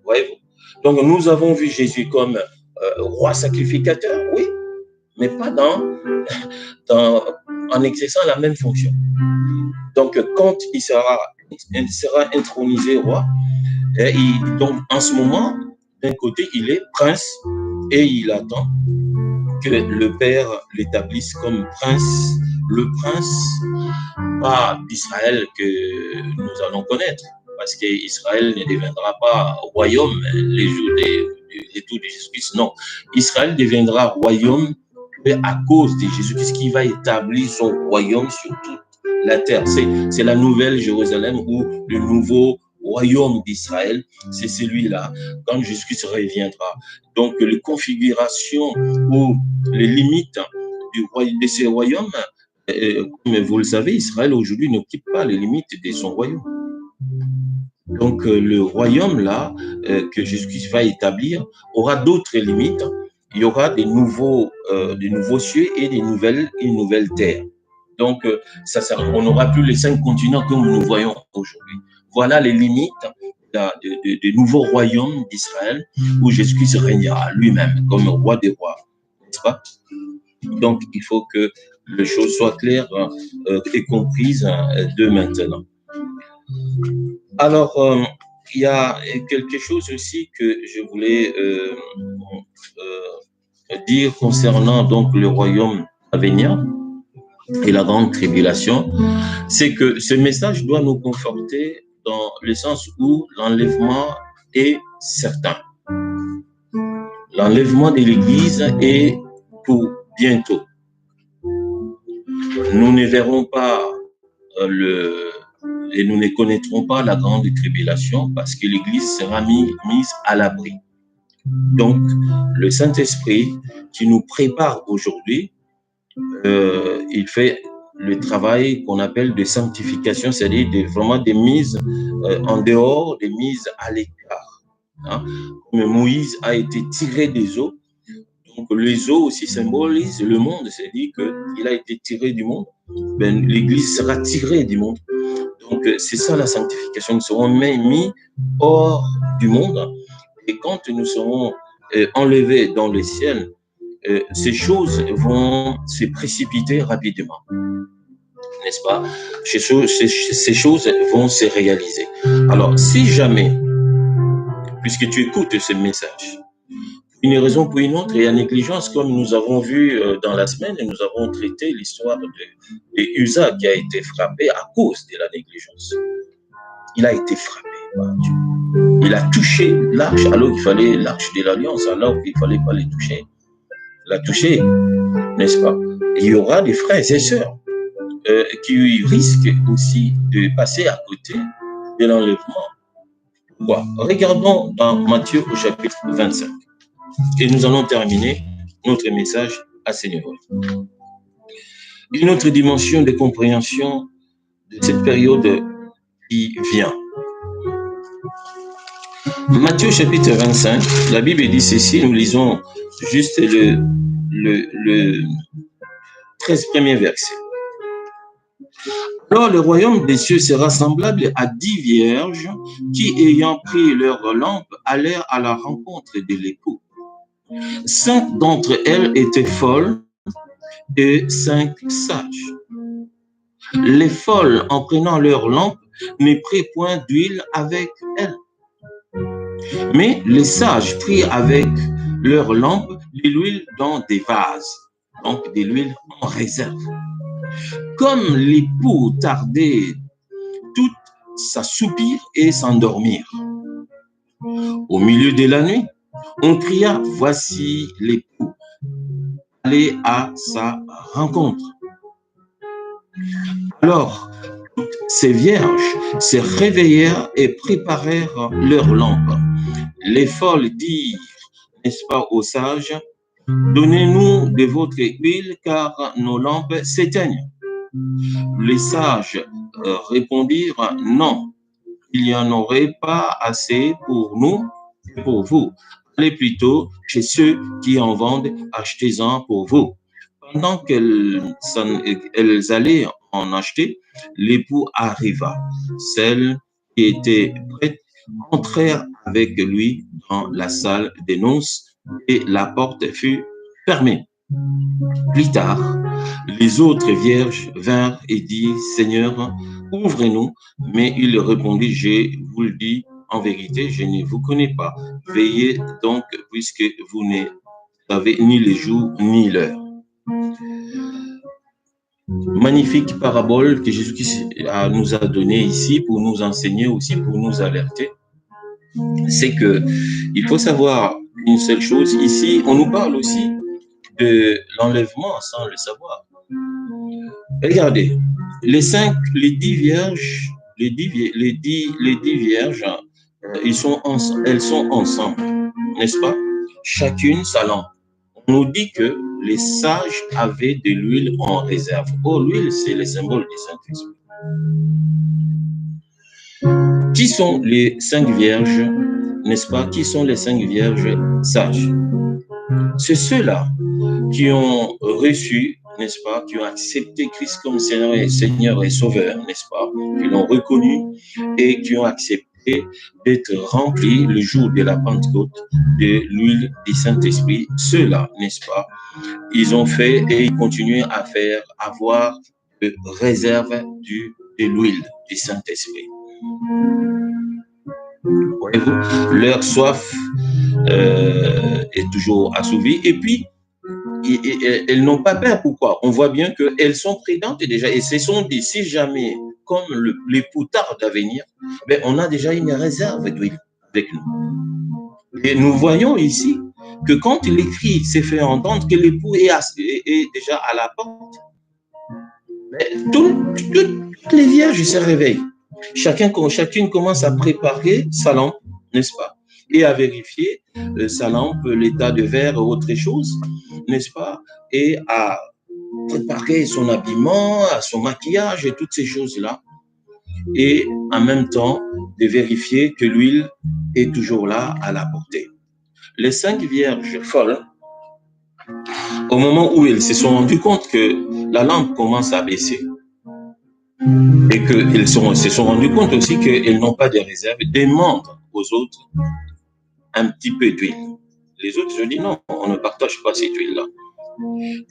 Voyez-vous? Donc, nous avons vu Jésus comme roi sacrificateur, oui, mais pas en exerçant la même fonction. Donc, quand il sera intronisé roi, donc en ce moment, d'un côté, il est prince et il attend que le Père l'établisse comme prince, le prince, pas d'Israël que nous allons connaître, parce qu'Israël ne deviendra pas royaume les jours des tours de Jésus-Christ. Non, Israël deviendra royaume à cause de Jésus-Christ qui va établir son royaume sur toute la terre. C'est la nouvelle Jérusalem ou le nouveau royaume d'Israël, c'est celui-là, quand Jésus-Christ reviendra. Donc, les configurations ou les limites de ces royaumes, comme vous le savez, Israël aujourd'hui n'occupe pas les limites de son royaume. Donc, le royaume là, que Jésus-Christ va établir, aura d'autres limites. Il y aura des nouveaux cieux et une nouvelle terre. Donc, on n'aura plus les 5 continents comme nous voyons aujourd'hui. Voilà les limites du nouveau royaume d'Israël où Jésus-Christ régnera lui-même comme roi des rois. N'est-ce pas? Donc, il faut que les choses soient claires et comprises de maintenant. Alors, il y a quelque chose aussi que je voulais dire concernant donc le royaume à venir et la grande tribulation, c'est que ce message doit nous conforter dans le sens où l'enlèvement est certain. L'enlèvement de l'Église est pour bientôt. Nous ne verrons pas et nous ne connaîtrons pas la grande tribulation parce que l'Église sera mise à l'abri. Donc, le Saint-Esprit qui nous prépare aujourd'hui, il fait le travail qu'on appelle de sanctification, c'est-à-dire vraiment des mises en dehors, des mises à l'écart. Hein. Comme Moïse a été tiré des eaux, donc les eaux aussi symbolisent le monde, c'est-à-dire qu'il a été tiré du monde, ben, l'Église sera tirée du monde. Donc c'est ça la sanctification, nous serons mis hors du monde, et quand nous serons enlevés dans le ciel, ces choses vont se précipiter rapidement, n'est-ce pas? Ces choses vont se réaliser. Alors, si jamais, puisque tu écoutes ce message, une raison pour une autre, il y a négligence, comme nous avons vu dans la semaine, et nous avons traité l'histoire de Usa qui a été frappé à cause de la négligence. Il a été frappé par Dieu. Il a touché l'arche alors qu'il fallait l'arche de l'Alliance, alors qu'il ne fallait pas les toucher. Il a touché, n'est-ce pas? Il y aura des frères et sœurs qui risquent aussi de passer à côté de l'enlèvement. Pourquoi? Regardons dans Matthieu au chapitre 25. Et nous allons terminer notre message à ce niveau. Une autre dimension de compréhension de cette période qui vient. Matthieu chapitre 25, la Bible dit ceci, nous lisons juste le 13 premier verset. Alors le royaume des cieux sera semblable à 10 vierges qui, ayant pris leur lampe, allèrent à la rencontre de l'époux. 5 d'entre elles étaient folles et 5 sages. Les folles, en prenant leur lampe, ne prirent point d'huile avec elles. Mais les sages prirent avec leur lampe de l'huile dans des vases, donc de l'huile en réserve. Comme l'époux tardait, toutes s'assoupirent et s'endormirent. Au milieu de la nuit, on cria, voici l'époux, allez à sa rencontre. Alors, ces vierges se réveillèrent et préparèrent leurs lampes. Les folles dirent, n'est-ce pas, aux sages, donnez-nous de votre huile, car nos lampes s'éteignent. Les sages répondirent, non, il n'y en aurait pas assez pour nous et pour vous. Allez plutôt chez ceux qui en vendent, achetez-en pour vous. Pendant qu'elles allaient en acheter, l'époux arriva. Celles qui étaient prêtes entrèrent avec lui dans la salle des noces et la porte fut fermée. Plus tard, les autres vierges vinrent et dirent, Seigneur, ouvrez-nous. Mais il répondit, je vous le dis en vérité, je ne vous connais pas. Veillez donc, puisque vous ne savez ni le jour ni l'heure. Magnifique parabole que Jésus-Christ nous a donnée ici pour nous enseigner aussi, pour nous alerter. C'est que il faut savoir une seule chose. Ici, on nous parle aussi de l'enlèvement sans le savoir. Regardez, les 10 vierges, les 10 vierges, elles sont ensemble, n'est-ce pas? Chacune sa lampe. On nous dit que les sages avaient de l'huile en réserve. Oh, l'huile, c'est le symbole du Saint-Esprit. Qui sont les 5 vierges, n'est-ce pas? Qui sont les 5 vierges sages? C'est ceux-là qui ont reçu, n'est-ce pas, qui ont accepté Christ comme Seigneur et Sauveur, n'est-ce pas, qui l'ont reconnu et qui ont accepté d'être remplis le jour de la Pentecôte de l'huile du Saint-Esprit. Ceux-là, n'est-ce pas, ils ont fait et ils continuent à faire, avoir de réserve de l'huile du Saint-Esprit. Voyez-vous, leur soif est toujours assouvie. Et puis, elles n'ont pas peur. Pourquoi? On voit bien qu'elles sont prudentes déjà. Et ce sont des, si jamais, comme l'époux tarde à venir, ben, on a déjà une réserve d'huile avec nous. Et nous voyons ici que quand les cris s'est fait entendre, que l'époux est déjà à la porte, ben, toutes les vierges se réveillent. Chacune commence à préparer sa lampe, n'est-ce pas? Et à vérifier sa lampe, l'état de verre ou autre chose, n'est-ce pas? Et à préparer son habillement, à son maquillage et toutes ces choses-là. Et en même temps, de vérifier que l'huile est toujours là à la portée. Les 5 vierges folles, au moment où elles se sont rendues compte que la lampe commence à baisser et qu'elles se sont rendues compte aussi qu'elles n'ont pas de réserve, demandent aux autres un petit peu d'huile. Les autres se disent non, on ne partage pas cette huile-là.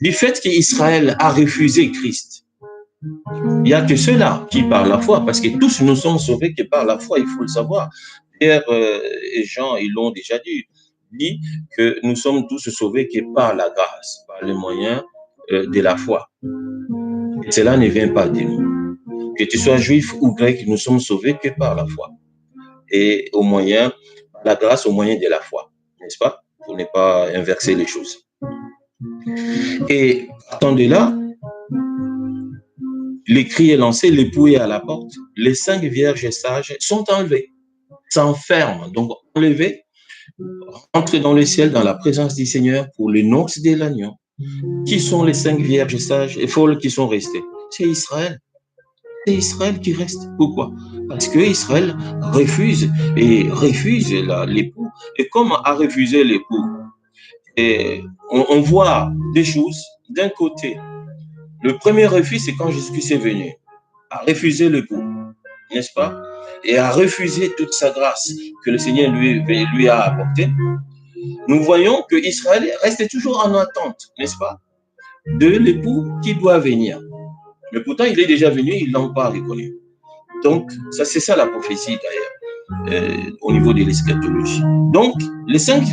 Du fait qu'Israël a refusé Christ, il n'y a que ceux-là qui par la foi, parce que tous nous sommes sauvés que par la foi, il faut le savoir. Pierre et Jean, ils l'ont déjà dit que nous sommes tous sauvés que par la grâce, par les moyens de la foi. Et cela ne vient pas de nous. Que tu sois juif ou grec, nous sommes sauvés que par la foi. Et au moyen, la grâce au moyen de la foi, n'est-ce pas? Pour ne pas inverser les choses. Et partant de là, le cri est lancé, l'époux est à la porte, les 5 vierges sages sont enlevées, s'enferment, donc enlevées, rentrent dans le ciel, dans la présence du Seigneur pour les noces de l'agneau. Qui sont les 5 vierges sages et folles qui sont restées? C'est Israël. C'est Israël qui reste. Pourquoi? Parce que Israël refuse l'époux. Et comme a refusé l'époux, et on voit des choses. D'un côté, le premier refus, c'est quand Jésus-Christ est venu, a refusé l'époux, n'est-ce pas? Et a refusé toute sa grâce que le Seigneur lui a apportée. Nous voyons que Israël reste toujours en attente, n'est-ce pas, de l'époux qui doit venir. Mais pourtant, il est déjà venu, ils ne l'ont pas reconnu. Donc, c'est ça la prophétie d'ailleurs, au niveau de l'eschatologie. Donc, les 5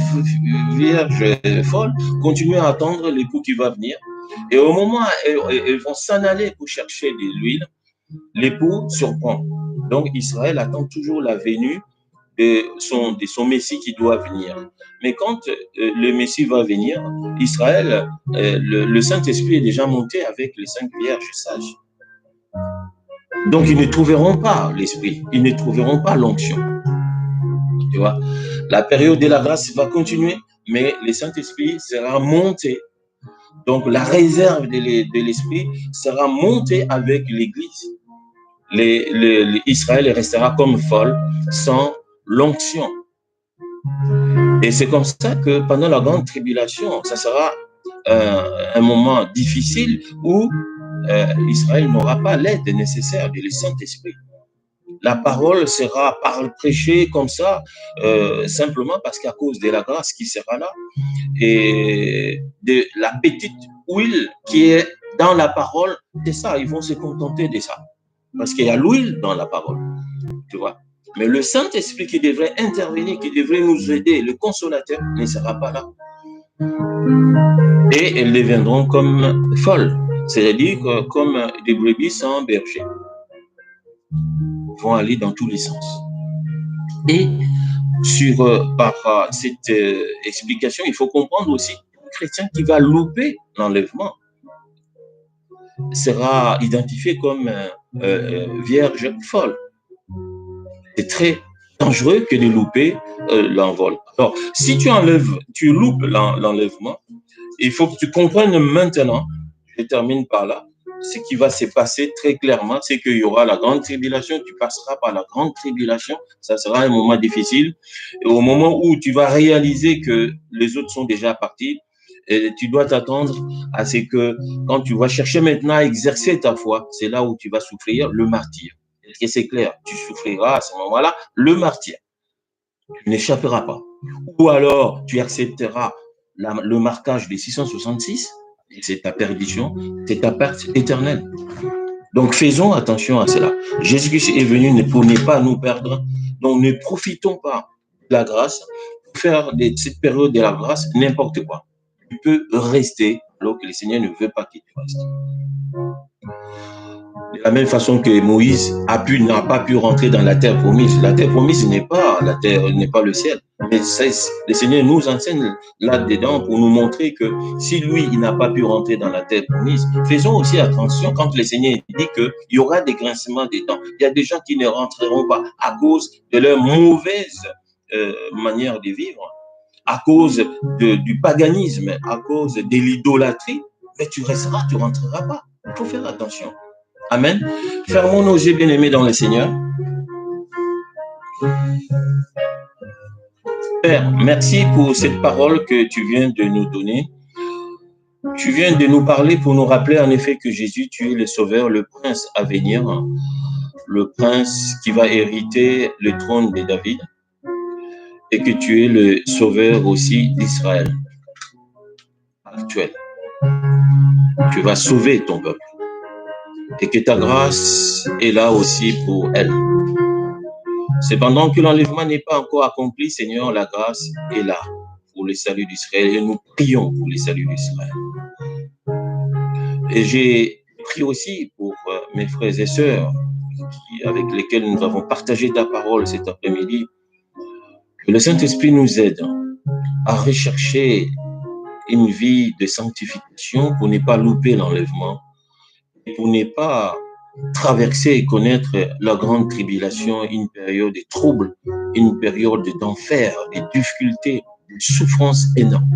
vierges folles continuent à attendre l'époux qui va venir. Et au moment où elles vont s'en aller pour chercher de l'huile, l'époux surprend. Donc, Israël attend toujours la venue de son Messie qui doit venir. Mais quand le Messie va venir, Israël, le Saint-Esprit est déjà monté avec les 5 vierges sages. Donc, ils ne trouveront pas l'Esprit, ils ne trouveront pas l'onction. Tu vois, la période de la grâce va continuer, mais le Saint-Esprit sera monté. Donc, la réserve de l'Esprit sera montée avec l'Église. Israël restera comme folle sans l'onction. Et c'est comme ça que pendant la grande tribulation, ça sera un moment difficile où Israël n'aura pas l'aide nécessaire du Saint-Esprit. La parole sera prêchée comme ça, simplement parce qu'à cause de la grâce qui sera là et de la petite huile qui est dans la parole, c'est ça, ils vont se contenter de ça. Parce qu'il y a l'huile dans la parole, tu vois. Mais le Saint-Esprit qui devrait intervenir, qui devrait nous aider, le consolateur, ne sera pas là. Et elles deviendront comme folles, c'est-à-dire comme des brebis sans berger. Vont aller dans tous les sens. Et par cette explication, il faut comprendre aussi qu'un chrétien qui va louper l'enlèvement sera identifié comme vierge folle. C'est très dangereux que de louper l'envol. Alors, si tu loupes l'enlèvement, il faut que tu comprennes maintenant, je termine par là, ce qui va se passer très clairement, c'est qu'il y aura la grande tribulation, tu passeras par la grande tribulation, ça sera un moment difficile. Et au moment où tu vas réaliser que les autres sont déjà partis, tu dois t'attendre à ce que quand tu vas chercher maintenant à exercer ta foi, c'est là où tu vas souffrir le martyre. Est-ce que c'est clair? Tu souffriras à ce moment-là le martyre. Tu n'échapperas pas. Ou alors, tu accepteras le marquage des 666, et c'est ta perdition, c'est ta perte éternelle. Donc, faisons attention à cela. Jésus-Christ est venu pour ne pas nous perdre. Donc, ne profitons pas de la grâce pour faire de cette période de la grâce n'importe quoi. Tu peux rester alors que le Seigneur ne veut pas que tu restes. De la même façon que Moïse n'a pas pu rentrer dans la terre promise. La terre promise n'est pas la terre, n'est pas le ciel. Mais le Seigneur nous enseigne là-dedans pour nous montrer que si lui, il n'a pas pu rentrer dans la terre promise, faisons aussi attention quand le Seigneur dit qu'il y aura des grincements des dents. Il y a des gens qui ne rentreront pas à cause de leur mauvaise manière de vivre, à cause du paganisme, à cause de l'idolâtrie. ben, tu resteras, tu ne rentreras pas. Il faut faire attention. Amen. Fermons nos yeux, bien-aimés dans le Seigneur. Père, merci pour cette parole que tu viens de nous donner. Tu viens de nous parler pour nous rappeler en effet que Jésus, tu es le Sauveur, le Prince à venir, le Prince qui va hériter le trône de David, et que tu es le Sauveur aussi d'Israël actuel. Tu vas sauver ton peuple, et que ta grâce est là aussi pour elle. Cependant que l'enlèvement n'est pas encore accompli, Seigneur, la grâce est là pour le salut d'Israël, et nous prions pour le salut d'Israël. Et j'ai prié aussi pour mes frères et sœurs avec lesquels nous avons partagé ta parole cet après-midi, que le Saint-Esprit nous aide à rechercher une vie de sanctification pour ne pas louper l'enlèvement, pour ne pas traverser et connaître la grande tribulation, une période de trouble, une période d'enfer, de difficultés, de souffrance énorme,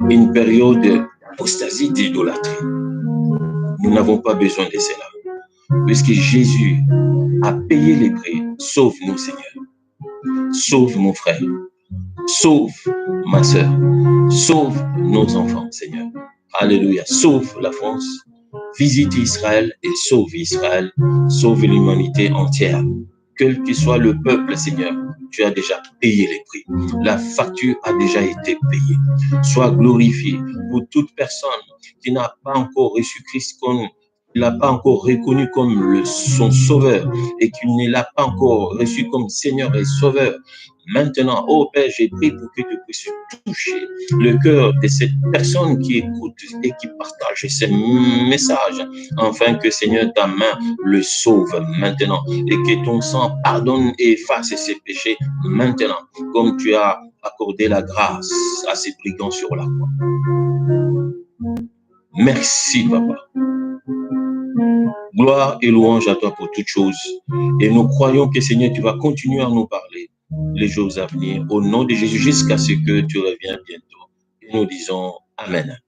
une période d'apostasie, d'idolâtrie. Nous n'avons pas besoin de cela, puisque Jésus a payé les prix. Sauve-nous, Seigneur. Sauve mon frère. Sauve ma sœur. Sauve nos enfants, Seigneur. Alléluia. Sauve la France. Visite Israël et sauve Israël. Sauve l'humanité entière. Quel que soit le peuple, Seigneur, tu as déjà payé les prix. La facture a déjà été payée. Sois glorifié pour toute personne qui n'a pas encore reçu Christ comme il n'a pas encore reconnu comme son sauveur et qui ne l'a pas encore reçu comme Seigneur et Sauveur. Maintenant, oh Père, j'ai prié pour que tu puisses toucher le cœur de cette personne qui écoute et qui partage ces messages, afin que Seigneur, ta main le sauve maintenant et que ton sang pardonne et efface ses péchés maintenant, comme tu as accordé la grâce à ces brigands sur la croix. Merci, Papa. Gloire et louange à toi pour toutes choses. Et nous croyons que, Seigneur, tu vas continuer à nous parler les jours à venir, au nom de Jésus, jusqu'à ce que tu reviennes bientôt. Et nous disons Amen.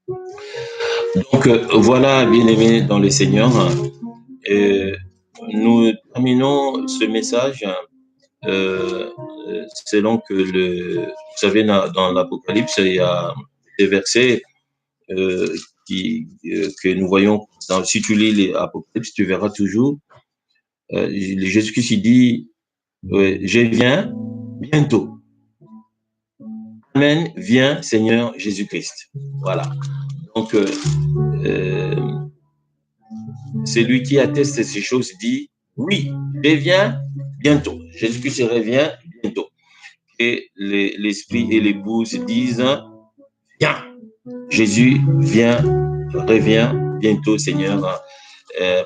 Donc, voilà, bien-aimés dans le Seigneur, nous terminons ce message selon que vous savez, dans l'Apocalypse, il y a des versets que nous voyons. Si tu lis l'Apocalypse, tu verras toujours Jésus-Christ dit je viens bientôt. Amen, viens Seigneur Jésus-Christ. Voilà. Donc, c'est lui qui atteste ces choses dit oui, je viens bientôt. Jésus-Christ revient bientôt. Et l'esprit et l'épouse disent viens. Jésus vient, revient bientôt, Seigneur,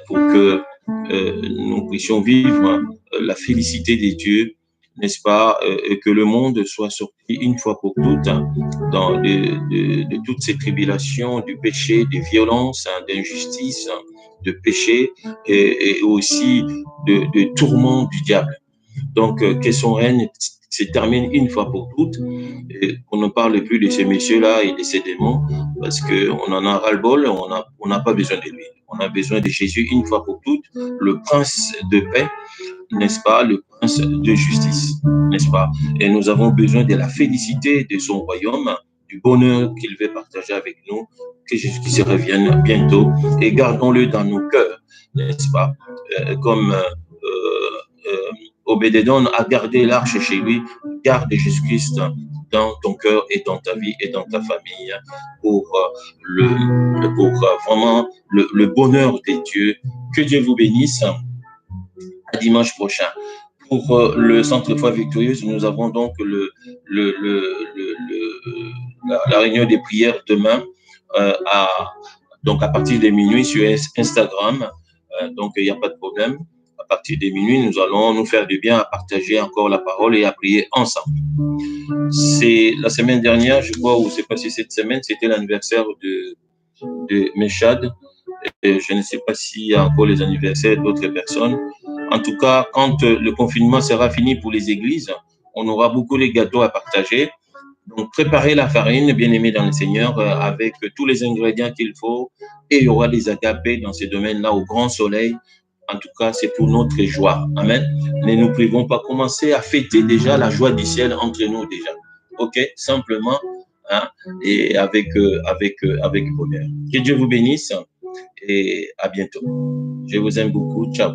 pour que nous puissions vivre la félicité des dieux, n'est-ce pas, et que le monde soit sorti une fois pour toutes de toutes ces tribulations, du péché, des violences, d'injustice, de péché et aussi de tourments du diable. Donc, que son règne se termine une fois pour toutes, et qu'on ne parle plus de ces messieurs-là et de ces démons, parce qu'on en a ras-le-bol, on n'a pas besoin de lui. On a besoin de Jésus une fois pour toutes, le prince de paix, n'est-ce pas, le prince de justice, n'est-ce pas? Et nous avons besoin de la félicité de son royaume, du bonheur qu'il veut partager avec nous, que Jésus-Christ revienne bientôt, et gardons-le dans nos cœurs, n'est-ce pas? Comme Obédédon a gardé l'arche chez lui, garde Jésus-Christ dans ton cœur et dans ta vie et dans ta famille pour vraiment le bonheur des dieux. Que Dieu vous bénisse. À dimanche prochain. Pour le Centre Foi Victorieuse, nous avons donc la réunion des prières demain donc à partir de minuit sur Instagram. Donc, il n'y a pas de problème. À partir de minuit, nous allons nous faire du bien à partager encore la parole et à prier ensemble. C'est la semaine dernière, je crois, ou c'est passé cette semaine, c'était l'anniversaire de Meshad. Et je ne sais pas s'il y a encore les anniversaires d'autres personnes. En tout cas, quand le confinement sera fini pour les églises, on aura beaucoup de gâteaux à partager. Donc, préparez la farine, bien aimé dans le Seigneur, avec tous les ingrédients qu'il faut. Et il y aura des agapés dans ces domaines-là au grand soleil. En tout cas, c'est pour notre joie. Amen. Ne nous privons pas. Commencer à fêter déjà la joie du ciel entre nous déjà. OK? Simplement, hein, et avec bonheur. Que Dieu vous bénisse et à bientôt. Je vous aime beaucoup. Ciao.